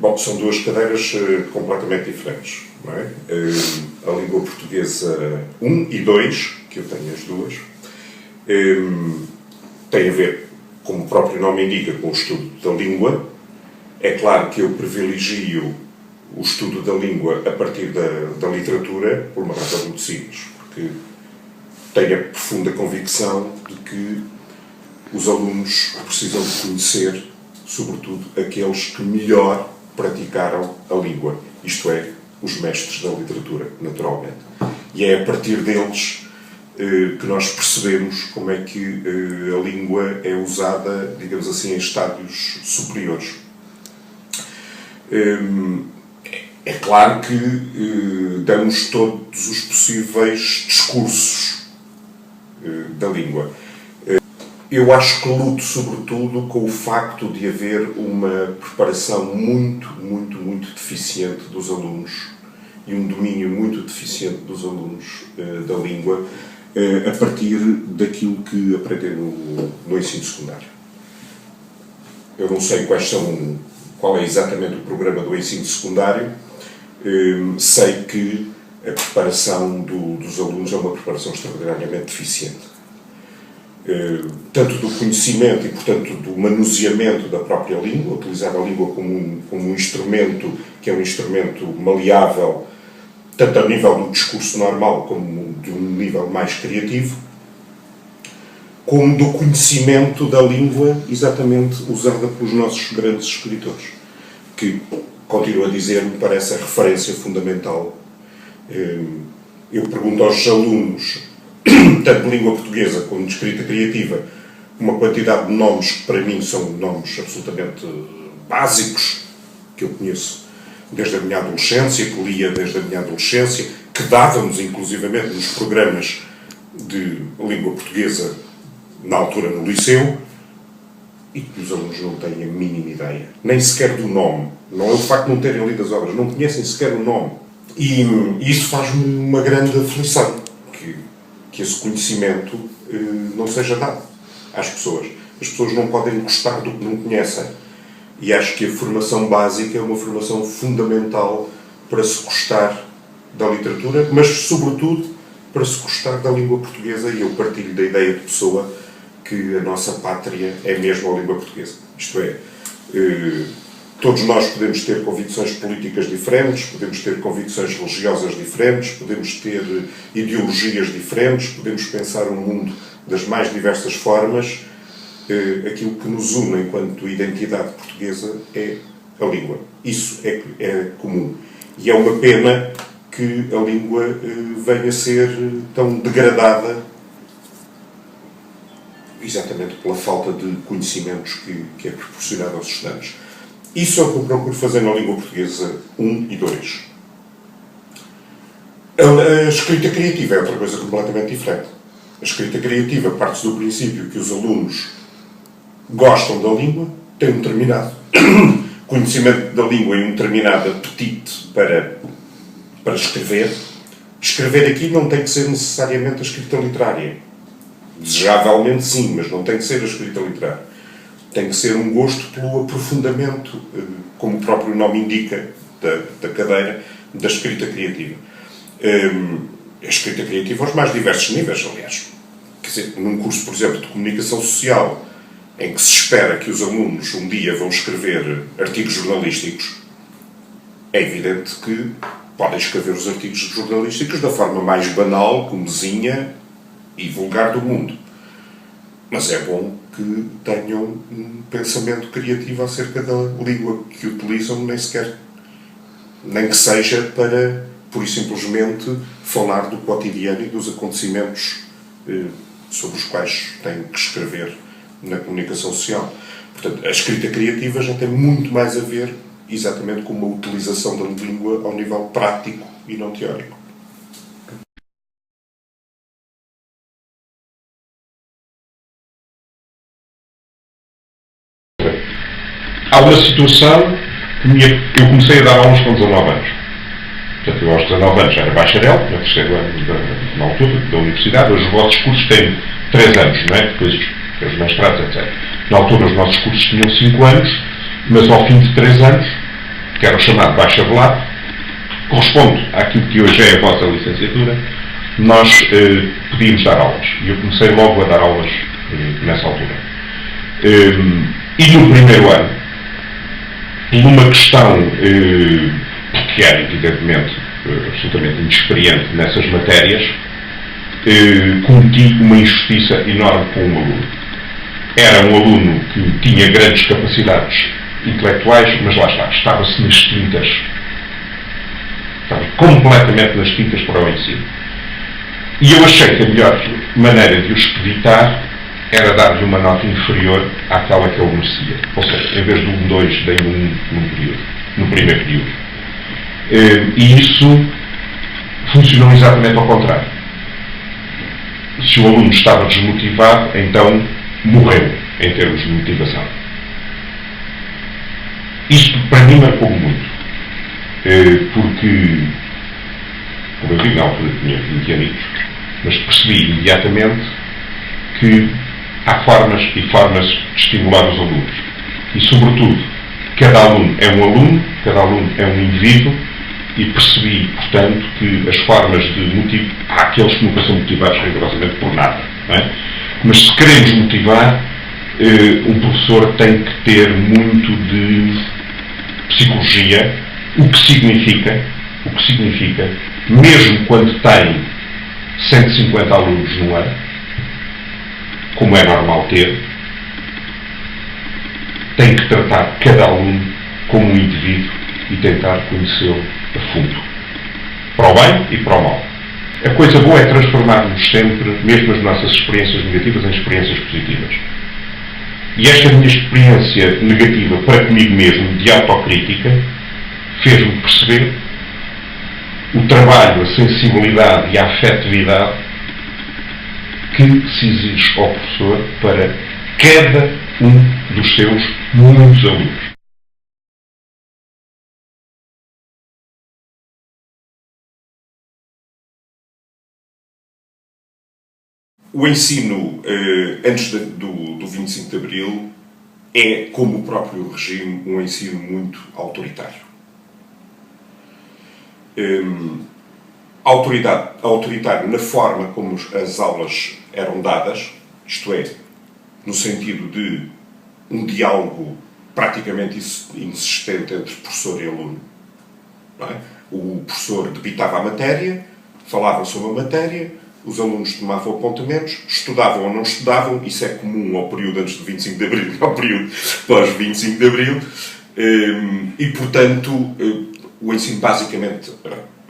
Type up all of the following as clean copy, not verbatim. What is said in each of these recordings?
Bom, são duas cadeiras completamente diferentes, não é? A língua portuguesa 1 e 2, que eu tenho as duas, tem a ver, como o próprio nome indica, com o estudo da língua. É claro que eu privilegio o estudo da língua a partir da literatura por uma razão muito simples, porque tenho a profunda convicção de que os alunos precisam de conhecer, sobretudo, aqueles que melhor praticaram a língua, isto é, os mestres da literatura, naturalmente. E é a partir deles que nós percebemos como é que a língua é usada, digamos assim, em estádios superiores. É claro que damos todos os possíveis discursos da língua. Eu acho que luto, sobretudo, com o facto de haver uma preparação muito deficiente dos alunos e um domínio muito deficiente dos alunos da língua a partir daquilo que aprendem no ensino secundário. Eu não sei qual é exatamente o programa do ensino secundário, sei que a preparação dos alunos é uma preparação extraordinariamente deficiente. Tanto do conhecimento e, portanto, do manuseamento da própria língua, utilizar a língua como um instrumento que é um instrumento maleável, tanto a nível do discurso normal como de um nível mais criativo, como do conhecimento da língua exatamente usada pelos nossos grandes escritores, que, continuo a dizer, me parece a referência fundamental. Eu pergunto aos alunos, tanto de língua portuguesa como de escrita criativa, uma quantidade de nomes que para mim são nomes absolutamente básicos, que eu conheço desde a minha adolescência, que lia desde a minha adolescência, que dávamos inclusivamente nos programas de língua portuguesa na altura no liceu, e que os alunos não têm a mínima ideia, nem sequer do nome. Não é o facto de não terem lido as obras, não conhecem sequer o nome. E isso faz-me uma grande aflição, que esse conhecimento não seja dado às pessoas. As pessoas não podem gostar do que não conhecem. E acho que a formação básica é uma formação fundamental para se gostar da literatura, mas, sobretudo, para se gostar da língua portuguesa, e eu partilho da ideia de pessoa que a nossa pátria é mesmo a língua portuguesa. Isto é, todos nós podemos ter convicções políticas diferentes, podemos ter convicções religiosas diferentes, podemos ter ideologias diferentes, podemos pensar o mundo das mais diversas formas. Aquilo que nos une enquanto identidade portuguesa é a língua. Isso é comum. E é uma pena que a língua venha a ser tão degradada exatamente pela falta de conhecimentos que é proporcionado aos estudantes. Isso é o que eu procuro fazer na língua portuguesa 1 e 2. A escrita criativa é outra coisa completamente diferente. A escrita criativa parte do princípio que os alunos gostam da língua, têm um determinado conhecimento da língua e um determinado apetite para escrever. Escrever aqui não tem que ser necessariamente a escrita literária. Desejavelmente sim, mas não tem que ser a escrita literária. Tem que ser um gosto pelo aprofundamento, como o próprio nome indica, da cadeira, da escrita criativa. A escrita criativa aos mais diversos níveis, aliás. Quer dizer, num curso, por exemplo, de comunicação social, em que se espera que os alunos um dia vão escrever artigos jornalísticos, é evidente que podem escrever os artigos jornalísticos da forma mais banal, comezinha e vulgar do mundo. Mas é bom que tenham um pensamento criativo acerca da língua que utilizam, nem que seja para, pura e simplesmente, falar do cotidiano e dos acontecimentos sobre os quais têm que escrever na comunicação social. Portanto, a escrita criativa já tem muito mais a ver exatamente com uma utilização da língua ao nível prático e não teórico. Há uma situação que eu comecei a dar aulas com 19 anos. Portanto, eu aos 19 anos era bacharel, no terceiro ano na altura da universidade. Hoje os vossos cursos têm 3 anos, não é? Depois os mestrados, etc. Na altura os nossos cursos tinham 5 anos, mas ao fim de 3 anos que era o chamado bacharelado, corresponde àquilo que hoje é a vossa licenciatura, nós podíamos dar aulas. E eu comecei logo a dar aulas nessa altura. E no primeiro ano, numa questão que era evidentemente absolutamente inexperiente nessas matérias, cometi uma injustiça enorme com um aluno. Era um aluno que tinha grandes capacidades intelectuais, mas lá está, estava-se nas tintas. Estava completamente nas tintas para o ensino. E eu achei que a melhor maneira de o expeditar era dar-lhe uma nota inferior àquela que ele merecia. Ou seja, em vez de 1-2, dei-lhe 1 no primeiro período. E isso funcionou exatamente ao contrário. Se o aluno estava desmotivado, então morreu em termos de motivação. Isto para mim marcou-me muito, porque, como eu digo, na altura tinha 20 anos, mas percebi imediatamente que há formas e formas de estimular os alunos. E, sobretudo, cada aluno é um aluno, cada aluno é um indivíduo, e percebi, portanto, que as formas de motivar... Há aqueles que nunca são motivados rigorosamente por nada, não é? Mas se queremos motivar, um professor tem que ter muito de psicologia, o que significa, mesmo quando tem 150 alunos no ano, como é normal ter, tem que tratar cada aluno como um indivíduo e tentar conhecê-lo a fundo, para o bem e para o mal. A coisa boa é transformarmos sempre, mesmo as nossas experiências negativas, em experiências positivas. E esta minha experiência negativa para comigo mesmo, de autocrítica, fez-me perceber o trabalho, a sensibilidade e a afetividade que se exige ao professor para cada um dos seus muitos alunos. O ensino antes do 25 de Abril é, como o próprio regime, um ensino muito autoritário. Autoritário na forma como as aulas eram dadas, isto é, no sentido de um diálogo praticamente inexistente entre professor e aluno. Não é? O professor debitava a matéria, falava sobre a matéria, os alunos tomavam apontamentos, estudavam ou não estudavam, isso é comum ao período antes do 25 de Abril e ao período pós-25 de Abril, e, portanto, o ensino basicamente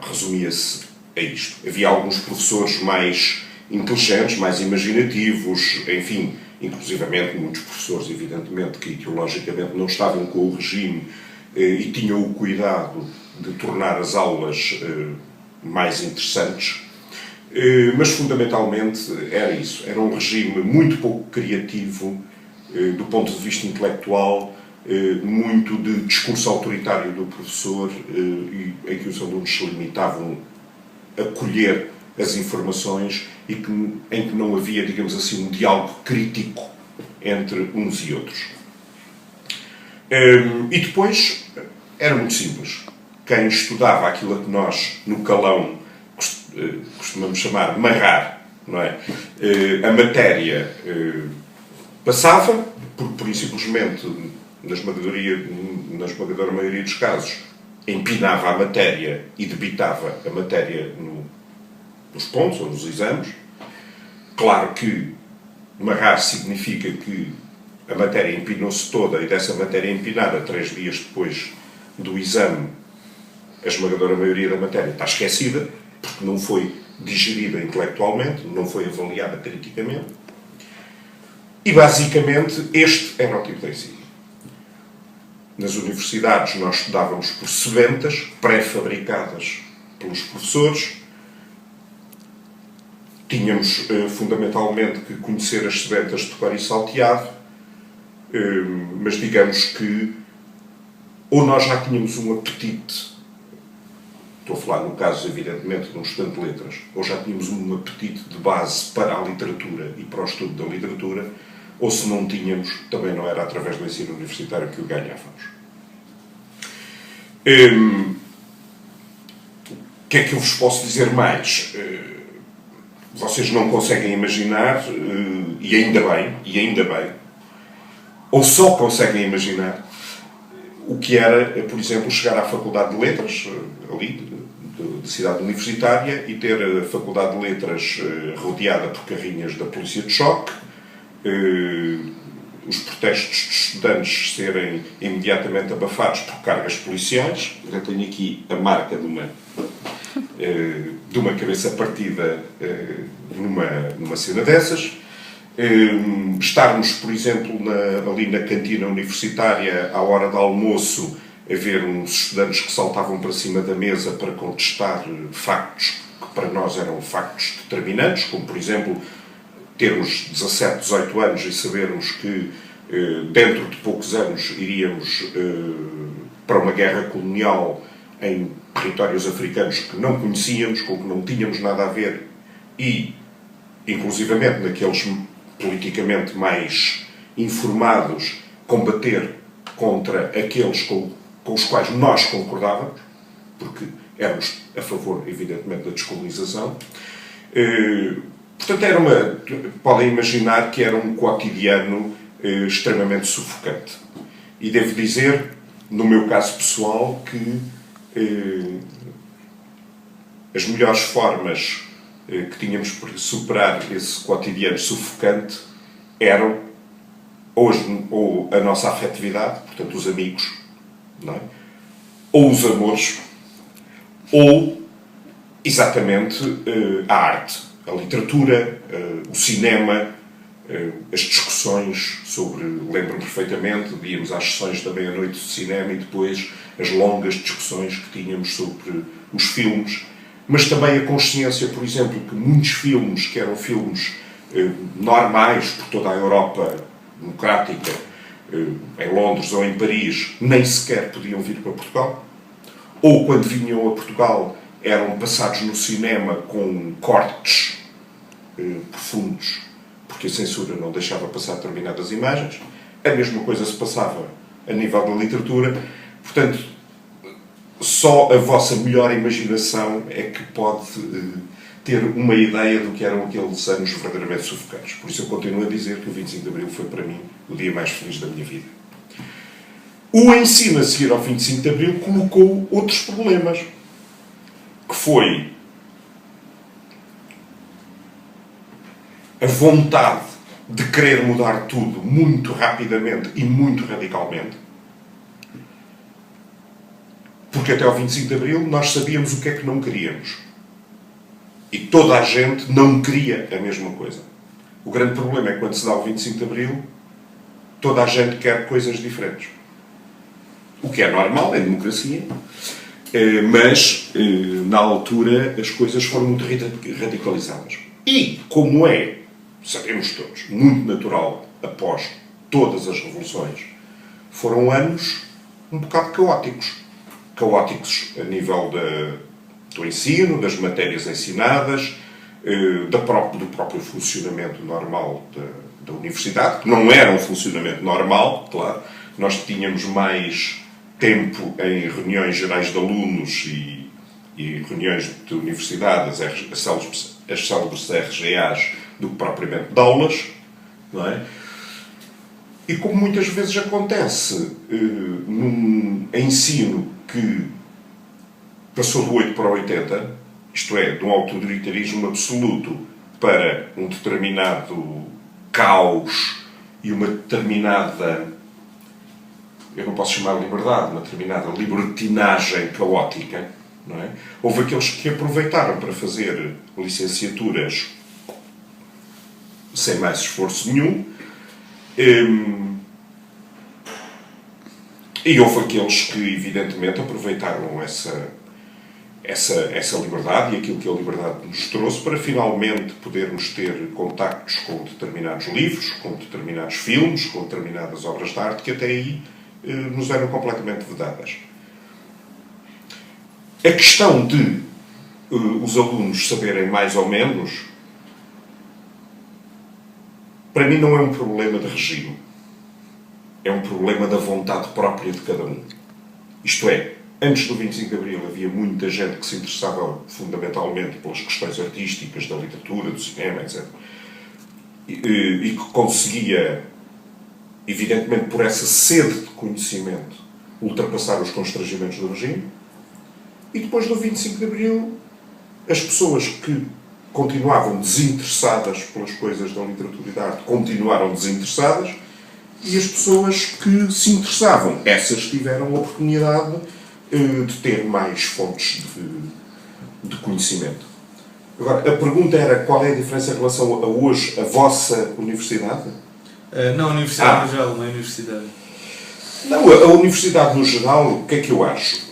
resumia-se a isto. Havia alguns professores mais inteligentes, mais imaginativos, enfim, inclusivamente muitos professores, evidentemente, que ideologicamente não estavam com o regime e tinham o cuidado de tornar as aulas mais interessantes. Mas fundamentalmente era isso, era um regime muito pouco criativo do ponto de vista intelectual, muito de discurso autoritário do professor, em que os alunos se limitavam a colher as informações e em que não havia, digamos assim, um diálogo crítico entre uns e outros. E depois era muito simples. Quem estudava aquilo a que nós, no calão, costumamos chamar marrar, não é? A matéria passava, porque por simplesmente, na esmagadora maioria dos casos, empinava a matéria e debitava a matéria nos pontos ou nos exames. Claro que marrar significa que a matéria empinou-se toda e dessa matéria empinada, 3 dias depois do exame, a esmagadora maioria da matéria está esquecida, porque não foi digerida intelectualmente, não foi avaliada criticamente. E, basicamente, este era o tipo de ensino. Nas universidades nós estudávamos por sebentas, pré-fabricadas pelos professores. Tínhamos, fundamentalmente, que conhecer as sebentas de cor e salteado, mas digamos que ou nós já tínhamos um apetite. Estou a falar no caso, evidentemente, de um estudante de letras, ou já tínhamos um apetite de base para a literatura e para o estudo da literatura, ou se não tínhamos, também não era através do ensino universitário que o ganhávamos. O que é que eu vos posso dizer mais? Vocês não conseguem imaginar, e ainda bem, ou só conseguem imaginar o que era, por exemplo, chegar à Faculdade de Letras, ali, de cidade universitária, e ter a Faculdade de Letras rodeada por carrinhas da Polícia de Choque, os protestos de estudantes serem imediatamente abafados por cargas policiais. Eu tenho aqui a marca de uma cabeça partida numa cena dessas. Estarmos, por exemplo, ali na cantina universitária, à hora do almoço, a ver uns estudantes que saltavam para cima da mesa para contestar factos que para nós eram factos determinantes, como, por exemplo, termos 17, 18 anos e sabermos que dentro de poucos anos iríamos para uma guerra colonial em territórios africanos que não conhecíamos, com que não tínhamos nada a ver, e, inclusivamente, naqueles politicamente mais informados, combater contra aqueles com os quais nós concordávamos, porque éramos a favor, evidentemente, da descolonização. Portanto, podem imaginar que era um cotidiano extremamente sufocante. E devo dizer, no meu caso pessoal, que as melhores formas que tínhamos por superar esse cotidiano sufocante eram ou a nossa afetividade, portanto os amigos, não é? Ou os amores, ou exatamente a arte, a literatura, o cinema, as discussões sobre, lembro-me perfeitamente, íamos às sessões da meia-noite de cinema e depois as longas discussões que tínhamos sobre os filmes, mas também a consciência, por exemplo, que muitos filmes, que eram filmes normais por toda a Europa democrática, em Londres ou em Paris, nem sequer podiam vir para Portugal, ou quando vinham a Portugal eram passados no cinema com cortes profundos, porque a censura não deixava passar determinadas imagens. A mesma coisa se passava a nível da literatura. Portanto, só a vossa melhor imaginação é que pode ter uma ideia do que eram aqueles anos verdadeiramente sufocantes. Por isso eu continuo a dizer que o 25 de Abril foi para mim o dia mais feliz da minha vida. O ensino a seguir ao 25 de Abril colocou outros problemas, que foi a vontade de querer mudar tudo muito rapidamente e muito radicalmente, porque até ao 25 de Abril nós sabíamos o que é que não queríamos. E toda a gente não queria a mesma coisa. O grande problema é que quando se dá o 25 de Abril, toda a gente quer coisas diferentes. O que é normal, é democracia, mas na altura as coisas foram muito radicalizadas. E, como é, sabemos todos, muito natural após todas as revoluções, foram anos um bocado caóticos. Caóticos a nível do ensino, das matérias ensinadas, do próprio funcionamento normal da universidade, que não era um funcionamento normal, claro. Nós tínhamos mais tempo em reuniões gerais de alunos e reuniões de universidades, as célebres RGAs, do que propriamente de aulas, não é? E como muitas vezes acontece num ensino que passou do 8 para o 80, isto é, de um autoritarismo absoluto para um determinado caos e uma determinada, eu não posso chamar de liberdade, uma determinada libertinagem caótica, não é? Houve aqueles que aproveitaram para fazer licenciaturas sem mais esforço nenhum, e houve aqueles que, evidentemente, aproveitaram essa liberdade e aquilo que a liberdade nos trouxe para finalmente podermos ter contactos com determinados livros, com determinados filmes, com determinadas obras de arte que até aí nos eram completamente vedadas. A questão de os alunos saberem mais ou menos, para mim não é um problema de regime. É um problema da vontade própria de cada um. Isto é, Antes do 25 de Abril havia muita gente que se interessava fundamentalmente pelas questões artísticas, da literatura, do cinema, etc. E que conseguia, evidentemente por essa sede de conhecimento, ultrapassar os constrangimentos do regime. E depois do 25 de Abril, as pessoas que continuavam desinteressadas pelas coisas da literatura e da arte continuaram desinteressadas, e as pessoas que se interessavam, essas tiveram a oportunidade de ter mais fontes de conhecimento. Agora, a pergunta era qual é a diferença em relação a hoje, a vossa universidade? Não, a universidade no geral, não é a universidade. Não, a universidade no geral, o que é que eu acho?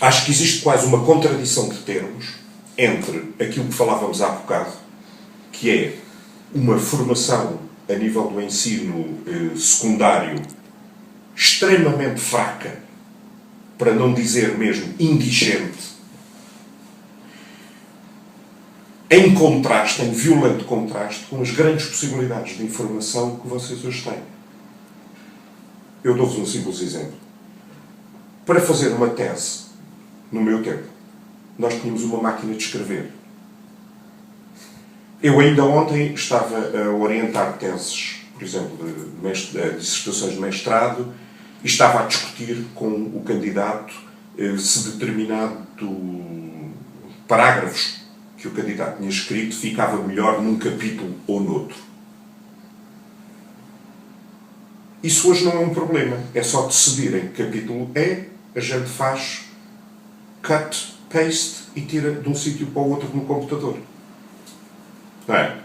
Acho que existe quase uma contradição de termos entre aquilo que falávamos há bocado, que é uma formação a nível do ensino secundário extremamente fraca, para não dizer mesmo indigente, em contraste, em violento contraste, com as grandes possibilidades de informação que vocês hoje têm. Eu dou-vos um simples exemplo. Para fazer uma tese, no meu tempo, nós tínhamos uma máquina de escrever. Eu ainda ontem estava a orientar teses, por exemplo, de dissertações de mestrado, e estava a discutir com o candidato se determinado parágrafos que o candidato tinha escrito ficava melhor num capítulo ou noutro. Isso hoje não é um problema. É só decidir em que capítulo é, a gente faz cut, paste e tira de um sítio para o outro no computador. Não é?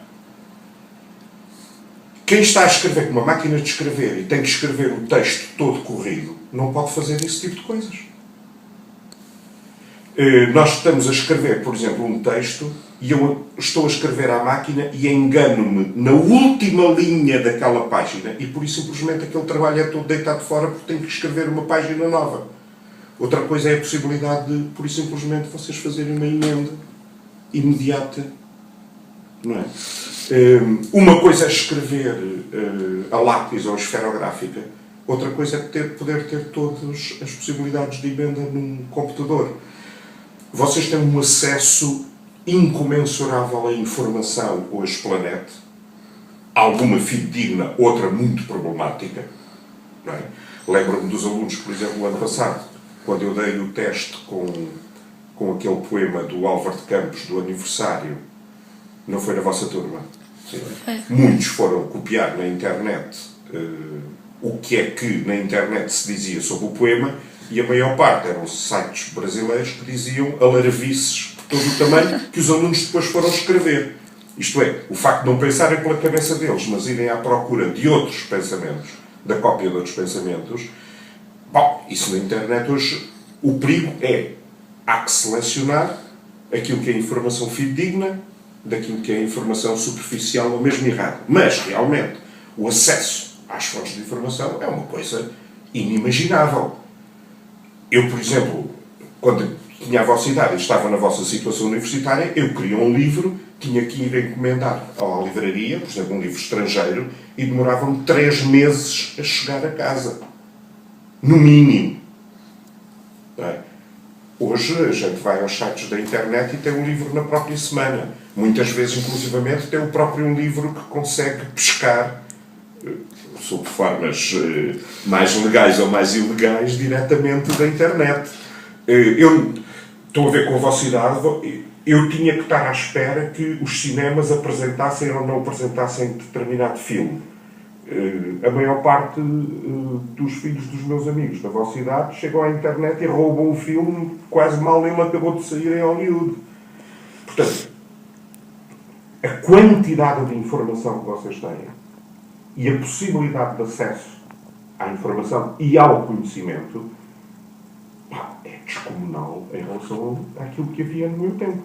Quem está a escrever com uma máquina de escrever e tem que escrever o texto todo corrido, não pode fazer esse tipo de coisas. Nós estamos a escrever, por exemplo, um texto e eu estou a escrever à máquina e engano-me na última linha daquela página e por isso simplesmente aquele trabalho é todo deitado fora porque tenho que escrever uma página nova. Outra coisa é a possibilidade de, por isso simplesmente, vocês fazerem uma emenda imediata. Não é? Uma coisa é escrever a lápis ou a esferográfica, outra coisa é poder ter todas as possibilidades de emenda num computador. Vocês têm um acesso incomensurável à informação hoje planeta, alguma fidedigna, outra muito problemática. Não é? Lembro-me dos alunos, por exemplo, no ano passado, quando eu dei o teste com aquele poema do Álvaro de Campos, do aniversário. Não foi na vossa turma? Sim. Muitos foram copiar na internet o que é que na internet se dizia sobre o poema e a maior parte eram sites brasileiros que diziam alaravices de todo o tamanho que os alunos depois foram escrever. Isto é, o facto de não pensarem pela cabeça deles, mas irem à procura de outros pensamentos, da cópia de outros pensamentos. Bom, isso na internet hoje, o perigo há que selecionar aquilo que é informação fidedigna daquilo que é informação superficial ou mesmo errada. Mas, realmente, o acesso às fontes de informação é uma coisa inimaginável. Eu, por exemplo, quando tinha a vossa idade e estava na vossa situação universitária, eu queria um livro, tinha que ir encomendar à livraria, por exemplo, um livro estrangeiro, e demorava-me 3 meses a chegar a casa. No mínimo. Não é? Hoje a gente vai aos sites da internet e tem um livro na própria semana. Muitas vezes, inclusivamente, tem o próprio livro que consegue pescar sob formas mais legais ou mais ilegais diretamente da internet. Eu estou a ver com a vossa idade, eu tinha que estar à espera que os cinemas apresentassem ou não apresentassem determinado filme. A maior parte dos filhos dos meus amigos da vossa idade chegam à internet e roubam o filme quase mal ele acabou de sair em Hollywood. Portanto, a quantidade de informação que vocês têm e a possibilidade de acesso à informação e ao conhecimento é descomunal em relação àquilo que havia no meu tempo.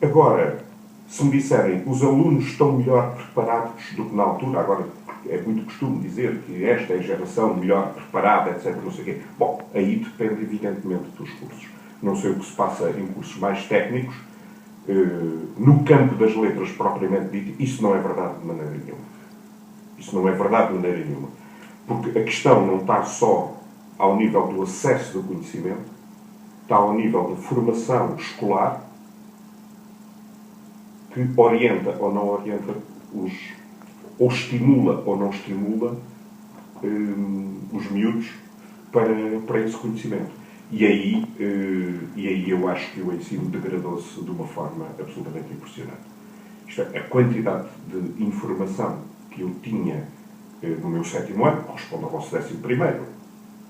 Agora, se me disserem que os alunos estão melhor preparados do que na altura, agora é muito costume dizer que esta é a geração melhor preparada, etc. Não sei o quê. Bom, aí depende evidentemente dos cursos. Não sei o que se passa em cursos mais técnicos. No campo das letras propriamente dito, isso não é verdade de maneira nenhuma. Isso não é verdade de maneira nenhuma. Porque a questão não está só ao nível do acesso do conhecimento, está ao nível da formação escolar, que orienta ou não orienta ou estimula ou não estimula os miúdos para esse conhecimento. E aí eu acho que o ensino degradou-se de uma forma absolutamente impressionante. Isto é, a quantidade de informação que eu tinha no meu 7º ano, corresponde ao vosso 11º,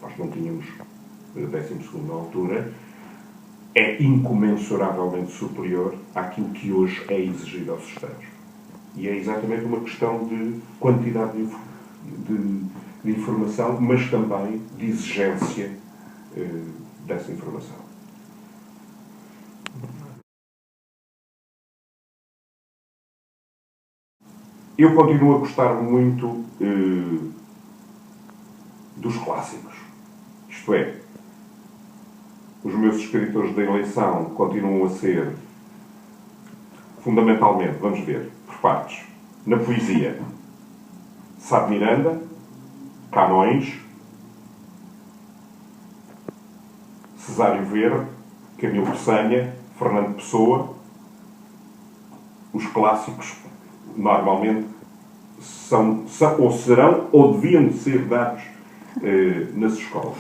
nós não tínhamos 12º na altura, é incomensuravelmente superior àquilo que hoje é exigido aos estudantes. E é exatamente uma questão de quantidade de informação, mas também de exigência dessa informação. Eu continuo a gostar muito dos clássicos. Isto é, os meus escritores da eleição continuam a ser, fundamentalmente, vamos ver, por partes, na poesia, Sá de Miranda, Camões, Cesário Verde, Camilo Peçanha, Fernando Pessoa. Os clássicos, normalmente, são ou serão ou deviam ser dados nas escolas.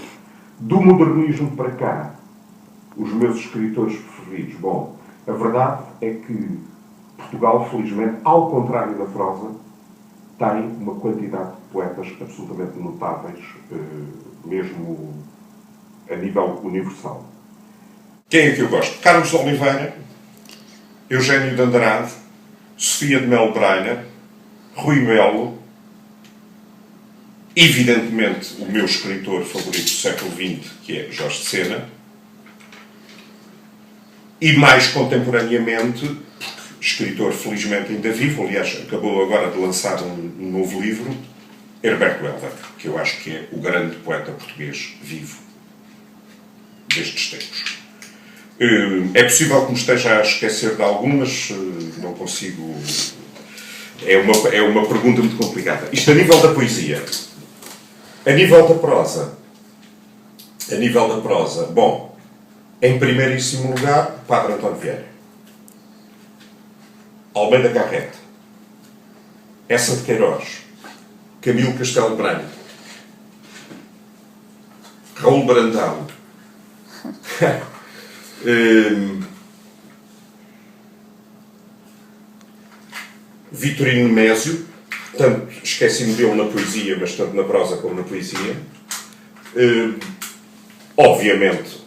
Do modernismo para cá, os meus escritores preferidos, bom, a verdade é que Portugal, felizmente, ao contrário da prosa, tem uma quantidade de poetas absolutamente notáveis, mesmo a nível universal. Quem é que eu gosto? Carlos de Oliveira, Eugênio de Andrade, Sofia de Melo Braina, Rui Melo, evidentemente o meu escritor favorito do século XX, que é Jorge de Sena, e mais contemporaneamente, porque escritor felizmente ainda vivo, aliás, acabou agora de lançar um novo livro, Herberto Helder, que eu acho que é o grande poeta português vivo destes tempos. É possível que me esteja a esquecer de algumas, não consigo... É uma pergunta muito complicada. Isto a nível da poesia. A nível da prosa, bom, em primeiríssimo lugar, Padre António Vieira, Almeida Garrett, Essa de Queiroz, Camilo Castelo Branco, Raul Brandão, Vitorino Nemésio, tanto esqueci-me dele na poesia, mas tanto na prosa como na poesia. Obviamente,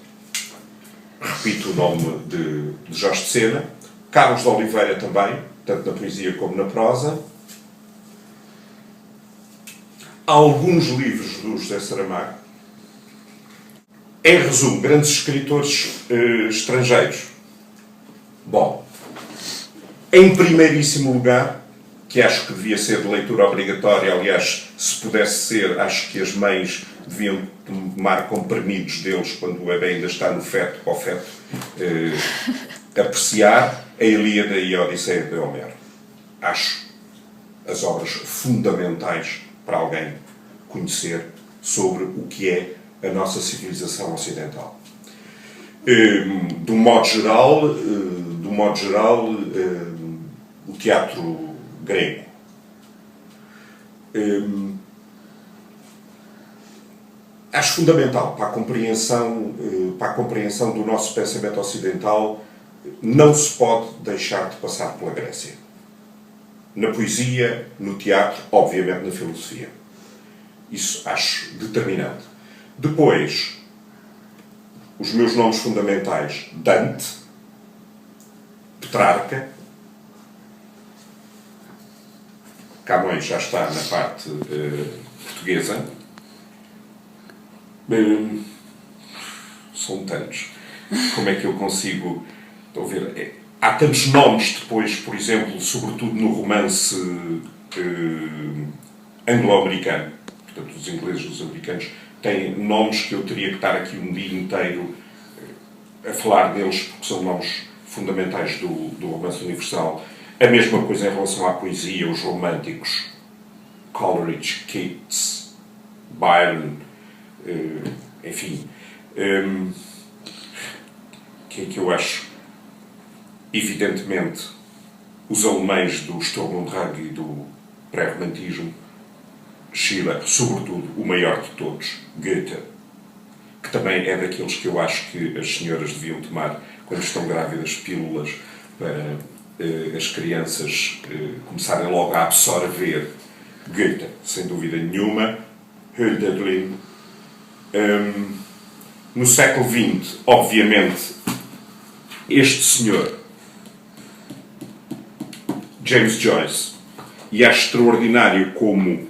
repito o nome de Jorge de Sena, Carlos de Oliveira também, tanto na poesia como na prosa. Há alguns livros do José Saramago. Em resumo, grandes escritores estrangeiros. Bom, em primeiríssimo lugar, que acho que devia ser de leitura obrigatória, aliás, se pudesse ser, acho que as mães deviam tomar comprimidos deles quando o bebê ainda está no feto, ao feto, apreciar a Ilíada e a Odisseia de Homero. Acho as obras fundamentais para alguém conhecer sobre o que é a nossa civilização ocidental. Do modo geral, o teatro grego. Acho fundamental para a compreensão do nosso pensamento ocidental, não se pode deixar de passar pela Grécia. Na poesia, no teatro, obviamente na filosofia. Isso acho determinante. Depois, os meus nomes fundamentais, Dante, Petrarca, Camões já está na parte portuguesa. São tantos. Como é que eu consigo... Estou a ver... Há tantos nomes depois, por exemplo, sobretudo no romance anglo-americano. Portanto, os ingleses e os americanos têm nomes que eu teria que estar aqui um dia inteiro a falar deles, porque são nomes fundamentais do romance universal. A mesma coisa em relação à poesia, os românticos. Coleridge, Keats, Byron, enfim, que é que eu acho? Evidentemente, os alemães do Sturm und Drang e do pré-romantismo, Schiller, sobretudo, o maior de todos, Goethe, que também é daqueles que eu acho que as senhoras deviam tomar quando estão grávidas, pílulas, para as crianças começarem logo a absorver. Goethe, sem dúvida nenhuma, Hölderlin. No século XX, obviamente, este senhor, James Joyce, e acho extraordinário como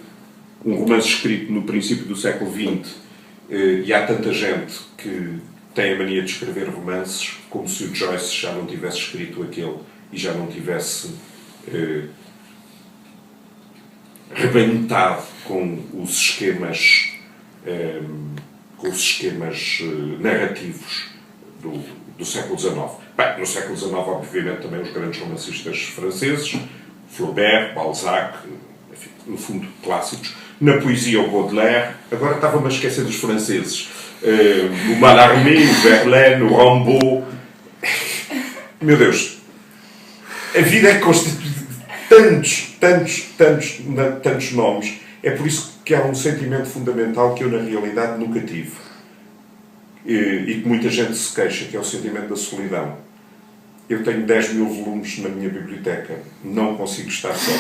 um romance escrito no princípio do século XX, e há tanta gente que tem a mania de escrever romances como se o Joyce já não tivesse escrito aquele e já não tivesse rebentado com os esquemas narrativos do século XIX. Bem, no século XIX, obviamente, também os grandes romancistas franceses, Flaubert, Balzac, enfim, no fundo, clássicos. Na poesia, o Baudelaire. Agora estava-me a esquecer dos franceses. O Mallarmé, o Verlaine, o Rimbaud. Meu Deus, a vida é constituída de tantos nomes. É por isso que há um sentimento fundamental que eu, na realidade, nunca tive. E que muita gente se queixa, que é o sentimento da solidão. Eu tenho 10 mil volumes na minha biblioteca. Não consigo estar só.